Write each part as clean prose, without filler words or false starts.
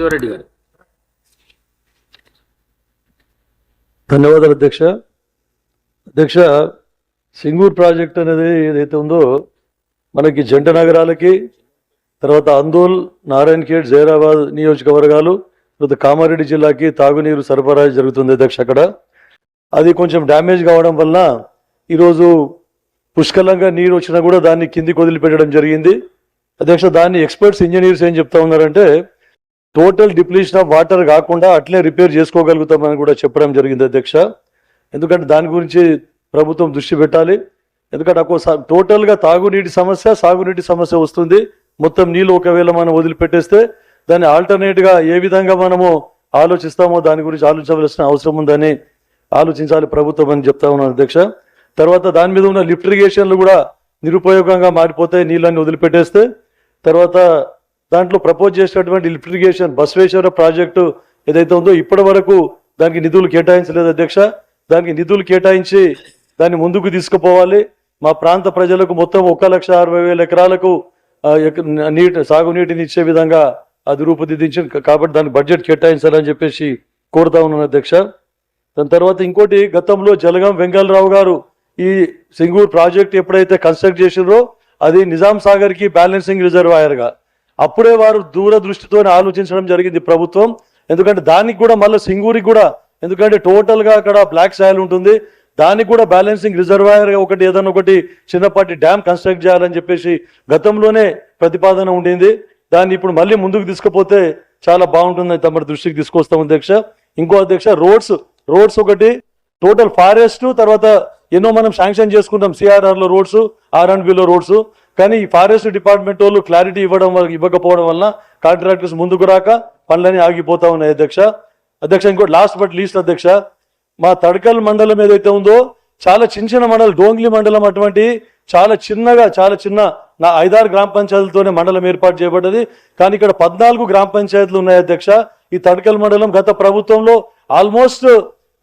సాంబశివరెడ్డి గారు. ధన్యవాదాలు అధ్యక్ష. అధ్యక్ష, సింగూర్ ప్రాజెక్ట్ అనేది ఏదైతే ఉందో మనకి జంట నగరాలకి, తర్వాత అందోల్, నారాయణఖేడ్, జైరాబాద్ నియోజకవర్గాలు, తర్వాత కామారెడ్డి జిల్లాకి తాగునీరు సరఫరా జరుగుతుంది అధ్యక్ష. అక్కడ అది కొంచెం డ్యామేజ్ కావడం వల్ల ఈరోజు పుష్కలంగా నీరు వచ్చినా కూడా దాన్ని కిందికి వదిలిపెట్టడం జరిగింది అధ్యక్ష. దాన్ని ఎక్స్పర్ట్స్, ఇంజనీర్స్ ఏం చెప్తా ఉన్నారంటే టోటల్ డిప్లీషన్ ఆఫ్ వాటర్ కాకుండా అట్లే రిపేర్ చేసుకోగలుగుతామని కూడా చెప్పడం జరిగింది అధ్యక్ష. ఎందుకంటే దాని గురించి ప్రభుత్వం దృష్టి పెట్టాలి. ఎందుకంటే టోటల్గా తాగునీటి సమస్య, సాగునీటి సమస్య వస్తుంది. మొత్తం నీళ్ళు ఒకవేళ మనం వదిలిపెట్టేస్తే దాన్ని ఆల్టర్నేట్గా ఏ విధంగా మనము ఆలోచిస్తామో దాని గురించి ఆలోచించవలసిన అవసరం ఉందని ఆలోచించాలి ప్రభుత్వం అని చెప్తా ఉన్నాను అధ్యక్ష. తర్వాత దాని మీద ఉన్న లిఫ్ట్ ఇరిగేషన్లు కూడా నిరుపయోగంగా మారిపోతాయి నీళ్ళని వదిలిపెట్టేస్తే. తర్వాత దాంట్లో ప్రపోజ్ చేసినటువంటి లిఫ్ట్ ఇరిగేషన్ బసవేశ్వర ప్రాజెక్టు ఏదైతే ఉందో ఇప్పటి వరకు దానికి నిధులు కేటాయించలేదు అధ్యక్ష. దానికి నిధులు కేటాయించి దాన్ని ముందుకు తీసుకుపోవాలి. మా ప్రాంత ప్రజలకు మొత్తం 1,60,000 ఎకరాలకు సాగునీటిని ఇచ్చే విధంగా అది రూపుదిద్దించింది కాబట్టి దానికి బడ్జెట్ కేటాయించాలని చెప్పేసి కోరుతా ఉన్నాను అధ్యక్ష. దాని తర్వాత ఇంకోటి, గతంలో జలగం వెంగళరావు గారు ఈ సింగూర్ ప్రాజెక్ట్ ఎప్పుడైతే కన్స్ట్రక్ట్ చేసిరో అది నిజాం సాగర్కి బ్యాలెన్సింగ్ రిజర్వాయర్గా అప్పుడే వారు దూరదృష్టితో ఆలోచించడం జరిగింది ప్రభుత్వం. ఎందుకంటే దానికి కూడా మళ్ళీ సింగూరికి కూడా, ఎందుకంటే టోటల్గా అక్కడ బ్లాక్ సాయిల్ ఉంటుంది, దానికి కూడా బ్యాలెన్సింగ్ రిజర్వాయర్ ఒకటి ఏదైనా ఒకటి చిన్నపాటి డ్యామ్ కన్స్ట్రక్ట్ చేయాలని చెప్పేసి గతంలోనే ప్రతిపాదన ఉండింది. దాన్ని ఇప్పుడు మళ్ళీ ముందుకు తీసుకుపోతే చాలా బాగుంటుందని తమ దృష్టికి తీసుకొస్తాం అధ్యక్ష. ఇంకో అధ్యక్ష, రోడ్స్ ఒకటి, టోటల్ ఫారెస్ట్, తర్వాత ఎన్నో మనం శాంక్షన్ చేసుకుంటాం సిఆర్ఆర్లో రోడ్స్, R&Bలో రోడ్స్, కానీ ఈ ఫారెస్ట్ డిపార్ట్మెంట్ వాళ్ళు క్లారిటీ ఇవ్వకపోవడం వల్ల కాంట్రాక్టర్స్ ముందుకు రాక పనులని ఆగిపోతా ఉన్నాయి అధ్యక్ష. ఇంకోటి లాస్ట్ బట్ లీస్ట్ అధ్యక్ష, మా తడకల్ మండలం ఏదైతే ఉందో చాలా చిన్న మండలం, డోంగ్లీ మండలం, అటువంటి చాలా చిన్న 5-6 గ్రామ పంచాయతీలతోనే మండలం ఏర్పాటు చేయబడ్డది. కానీ ఇక్కడ 14 గ్రామ పంచాయతీలు ఉన్నాయి అధ్యక్ష. ఈ తడకల్ మండలం గత ప్రభుత్వంలో ఆల్మోస్ట్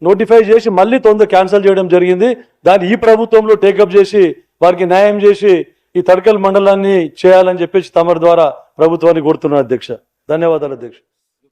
నోటిఫై చేసి మళ్ళీ క్యాన్సిల్ చేయడం జరిగింది. దాన్ని ఈ ప్రభుత్వంలో టేకప్ చేసి వారికి న్యాయం చేసి ఈ తడకల్ మండలాన్ని చేయాలని చెప్పేసి తమరి ద్వారా ప్రభుత్వాన్ని కోరుతున్నాను అధ్యక్ష. ధన్యవాదాలు అధ్యక్ష.